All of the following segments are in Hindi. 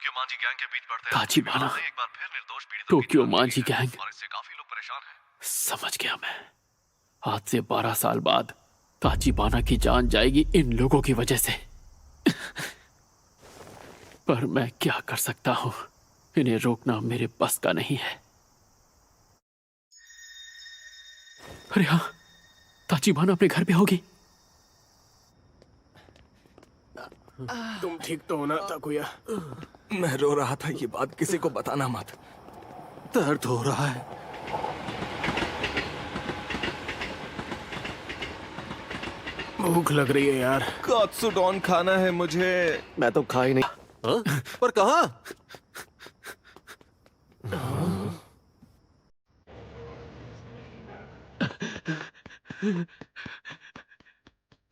टोक्यो मांझी गैंग के बीच पड़ते हैं। ताचिबाना, एक बार फिर निर्दोष पीड़ितों की टोक्यो जान मांझी ली है गैंग। और इससे काफी लोग परेशान हैं। समझ गया मैं। आज से 12 साल बाद ताचिबाना की जान जाएगी इन लोगों की वजह से। पर मैं क्या कर सकता हूं, इन्हें रोकना मेरे बस का नहीं है। अरे हाँ, ताचिबाना अपने घर पे होगी। तुम ठीक तो हो ना ताकुया? मैं रो रहा था, ये बात किसी को बताना मत। दर्द हो रहा है। भूख लग रही है यार। कात्सुडॉन खाना है मुझे। मैं तो खा ही नहीं। हाँ? पर कहाँ?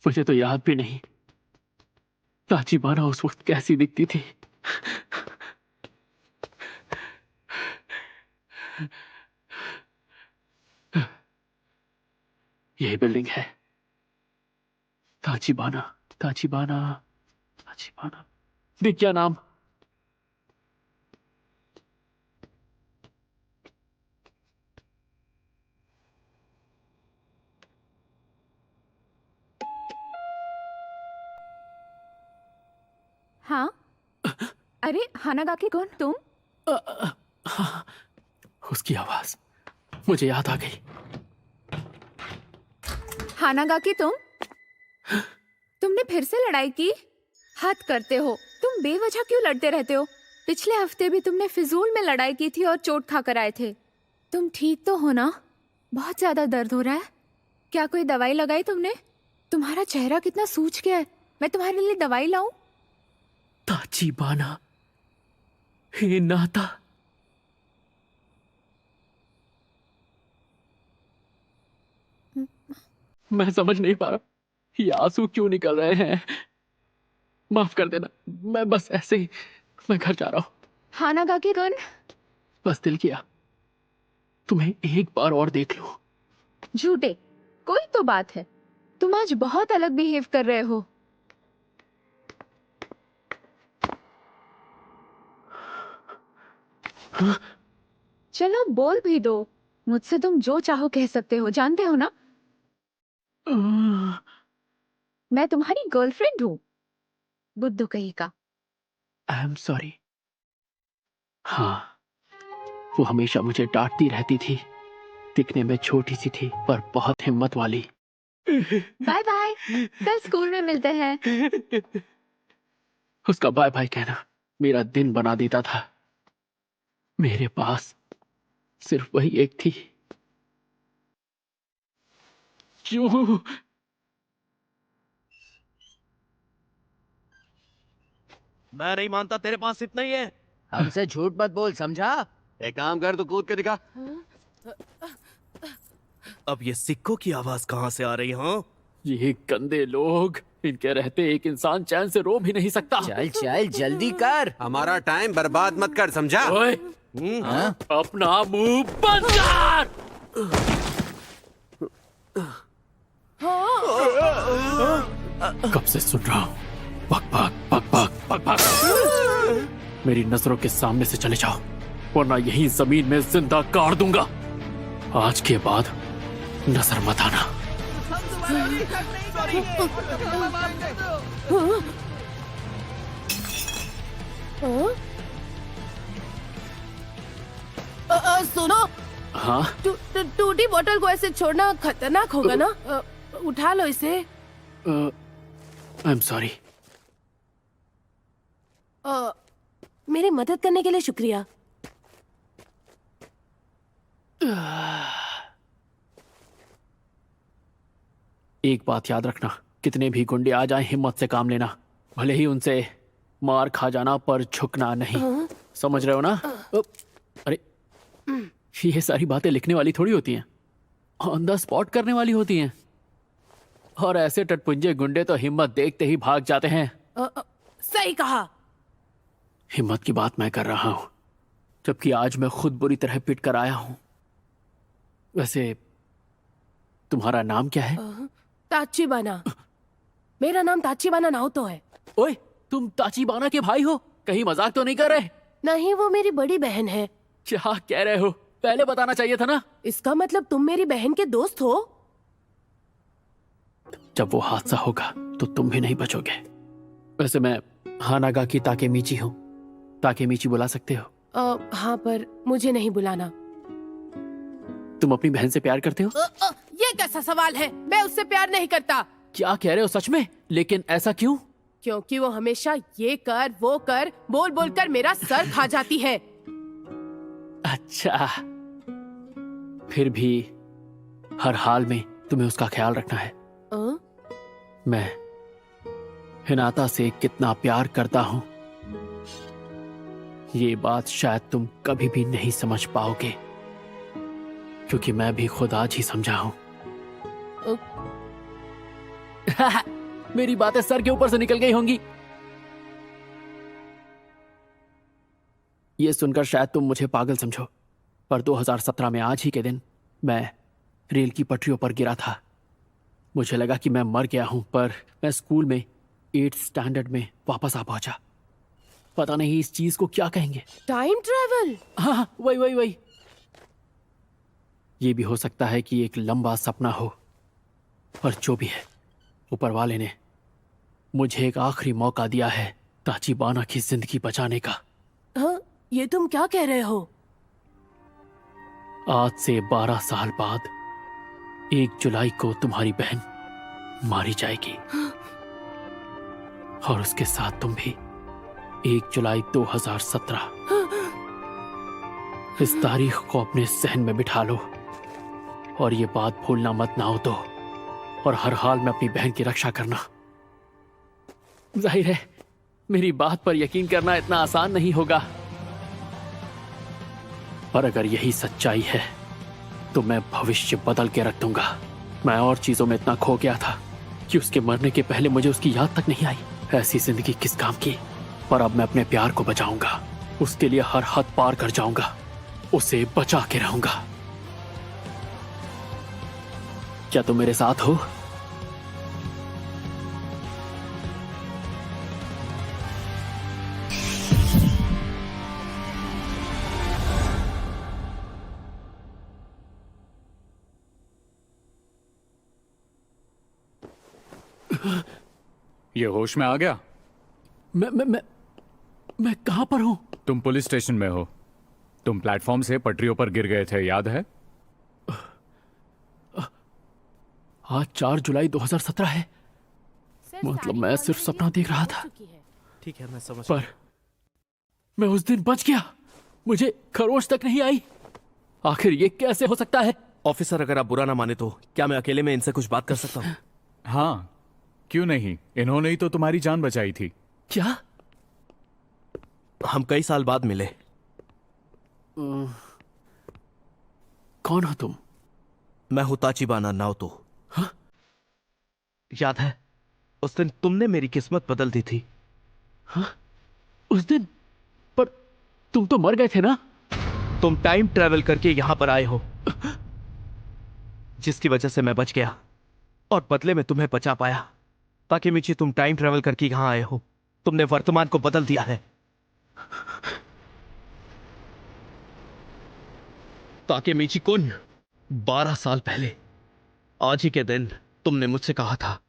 मुझे तो याद भी नहीं ताचिबाना उस वक्त कैसी दिखती थी। यही बिल्डिंग है। ताचिबाना, ताचिबाना, ताचिबाना। दिख क्या नाम? हाँ। अरे हानागाकी कौन? तुम? हाँ, उसकी आवाज मुझे याद आ गई। हानागाकी तुमने फिर से लड़ाई की? हद करते हो, तुम बेवजह क्यों लड़ते रहते हो? पिछले हफ्ते भी तुमने फिजूल में लड़ाई की थी और चोट खाकर आए थे। तुम ठीक तो हो ना? बहुत ज्यादा दर्द हो रहा है? क्या कोई दवाई लगाई तुमने? तुम्हारा चेहरा कितना सूज गया है। मैं तुम्हारे लिए दवाई लाऊं? ताचिबाना, हे नाता। मैं समझ नहीं पा रहा ये आंसू क्यों निकल रहे हैं। माफ कर देना, मैं बस ऐसे ही, मैं घर जा रहा हूं। हानागाकी कौन? बस दिल किया तुम्हें एक बार और देख लूं। झूठे, कोई तो बात है। तुम आज बहुत अलग बिहेव कर रहे हो। चलो बोल भी दो। मुझसे तुम जो चाहो कह सकते हो, जानते हो ना? मैं तुम्हारी गर्लफ्रेंड हूँ, बुद्धू कहीं का। I am sorry. हाँ, वो हमेशा मुझे डांटती रहती थी। दिखने में छोटी सी थी पर बहुत हिम्मत वाली। बाय बाय, कल स्कूल में मिलते हैं। उसका बाय बाय कहना मेरा दिन बना देता था। मेरे पास सिर्फ वही एक थी। क्यों? मैं नहीं मानता, तेरे पास इतना ही है। हमसे झूठ मत बोल, समझा? एक काम कर, तू कूद के दिखा। अब ये सिक्कों की आवाज कहाँ से आ रही है? हाँ? ये गंदे लोग, इनके रहते एक इंसान चैन से रो भी नहीं सकता। चल चल जल्दी कर। हमारा टाइम बर्बाद मत कर, समझा? ओए, हाँ? अपना मुंह बंद कर। कब से सुन रहा हूँ, बक बक बक बक बक बक। मेरी नजरों के सामने से चले जाओ, वरना यहीं जमीन में जिंदा गाड़ दूंगा। आज के बाद नजर मत आना। सुनो, हाँ, टूटी बोतल को ऐसे छोड़ना खतरनाक होगा ना? उठा लो इसे। I am sorry. मेरी मदद करने के लिए शुक्रिया। एक बात याद रखना, कितने भी गुंडे आ जाएं, हिम्मत से काम लेना। भले ही उनसे मार खा जाना, पर झुकना नहीं। समझ रहे हो ना? अरे, ये सारी बातें लिखने वाली थोड़ी होती हैं, ऑन द स्पॉट करने वाली होती हैं। और ऐसे टटपुंजे गुंडे तो हिम्मत देखते ही भाग जाते हैं। सही कहा। हिम्मत की बात मैं कर रहा हूं, जबकि आज मैं खुद बुरी तरह पिट कर आया हूं। वैसे तुम्हारा नाम क्या है? ताचिबाना। मेरा नाम ताचिबाना नाओतो है। ओए, तुम ताचिबाना के भाई हो? कहीं मजाक तो नहीं कर रहे? नहीं, वो मेरी बड़ी बहन है। क्या कह रहे हो? पहले बताना चाहिए था ना। इसका मतलब तुम मेरी बहन के दोस्त हो? जब वो हादसा होगा तो तुम भी नहीं बचोगे। वैसे मैं हानागा की ताकेमीची हूँ। ताकेमीची बुला सकते हो? हाँ, पर मुझे नहीं बुलाना। तुम अपनी बहन से प्यार करते हो? ये कैसा सवाल है? मैं उससे प्यार नहीं करता। क्या कह रहे हो सच में? लेकिन ऐसा क्यों? क्योंकि वो हमेशा ये कर वो कर बोल बोल कर मेरा सर खा जाती है। अच्छा, फिर भी हर हाल में तुम्हें उसका ख्याल रखना है। मैं हिनाता से कितना प्यार करता हूं, ये बात शायद तुम कभी भी नहीं समझ पाओगे, क्योंकि मैं भी खुद आज ही समझा हूं। मेरी बातें सर के ऊपर से निकल गई होंगी। ये सुनकर शायद तुम मुझे पागल समझो, पर 2017 में आज ही के दिन मैं रेल की पटरियों पर गिरा था। मुझे लगा कि मैं मर गया हूं, पर मैं स्कूल में 8th स्टैंडर्ड में वापस आ पहुंचा। पता नहीं इस चीज को क्या कहेंगे। Time travel? हाँ, वही। ये भी हो सकता है कि एक लंबा सपना हो, पर जो भी है, ऊपर वाले ने मुझे एक आखिरी मौका दिया है ताचिबाना की जिंदगी बचाने का। हाँ, ये तुम क्या कह रहे हो? आज से 12 साल बाद 1 जुलाई को तुम्हारी बहन मारी जाएगी, और उसके साथ तुम भी। 1 जुलाई 2017। इस तारीख को अपने जहन में बिठा लो, और ये बात भूलना मत ना हो तो, और हर हाल में अपनी बहन की रक्षा करना। जाहिर है मेरी बात पर यकीन करना इतना आसान नहीं होगा, पर अगर यही सच्चाई है तो मैं भविष्य बदल के रख दूंगा। मैं और चीजों में इतना खो गया था कि उसके मरने के पहले मुझे उसकी याद तक नहीं आई। ऐसी जिंदगी किस काम की? पर अब मैं अपने प्यार को बचाऊंगा, उसके लिए हर हद पार कर जाऊंगा, उसे बचा के रहूंगा। क्या तुम मेरे साथ हो? ये होश में आ गया? मैं कहां पर हूं? तुम पुलिस स्टेशन में हो। तुम प्लेटफॉर्म से पटरियों पर गिर गए थे, याद है? आज 4 जुलाई 2017 है। मतलब मैं सिर्फ सपना देख रहा था। ठीक है, मैं समझ। पर मैं उस दिन बच गया, मुझे खरोश तक नहीं आई। आखिर ये कैसे हो सकता है? ऑफिसर, अगर आप बुरा ना माने तो क्या मैं अकेले में इनसे कुछ बात कर सकता हूँ? हाँ, क्यों नहीं? इन्होंने ही तो तुम्हारी जान बचाई थी। क्या? हम कई साल बाद मिले। कौन हो तुम? मैं हूं ताचिबाना नाओतो। हाँ? याद है उस दिन तुमने मेरी किस्मत बदल दी थी? हाँ? उस दिन? पर तुम तो मर गए थे ना? तुम टाइम ट्रैवल करके यहां पर आए हो, जिसकी वजह से मैं बच गया और बदले में तुम्हें बचा पाया। ताकेमीची, तुम टाइम ट्रैवल करके यहां आए हो, तुमने वर्तमान को बदल दिया है। ताकेमीची कुन, 12 साल पहले आज ही के दिन तुमने मुझसे कहा था,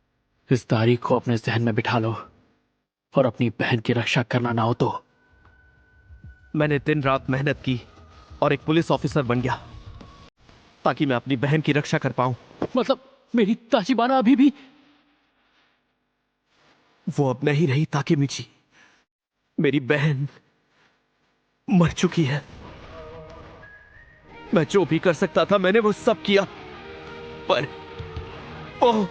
इस तारीख को अपने जहन में बिठा लो, और अपनी बहन की रक्षा करना ना हो तो। मैंने दिन रात मेहनत की और एक पुलिस ऑफिसर बन गया ताकि मैं अपनी बहन की रक्षा कर पाऊं। मतलब मेरी ताचिबाना अभी भी? वो अब नहीं रही ताकेमीची, मेरी बहन मर चुकी है। मैं जो भी कर सकता था मैंने वो सब किया, पर ओह,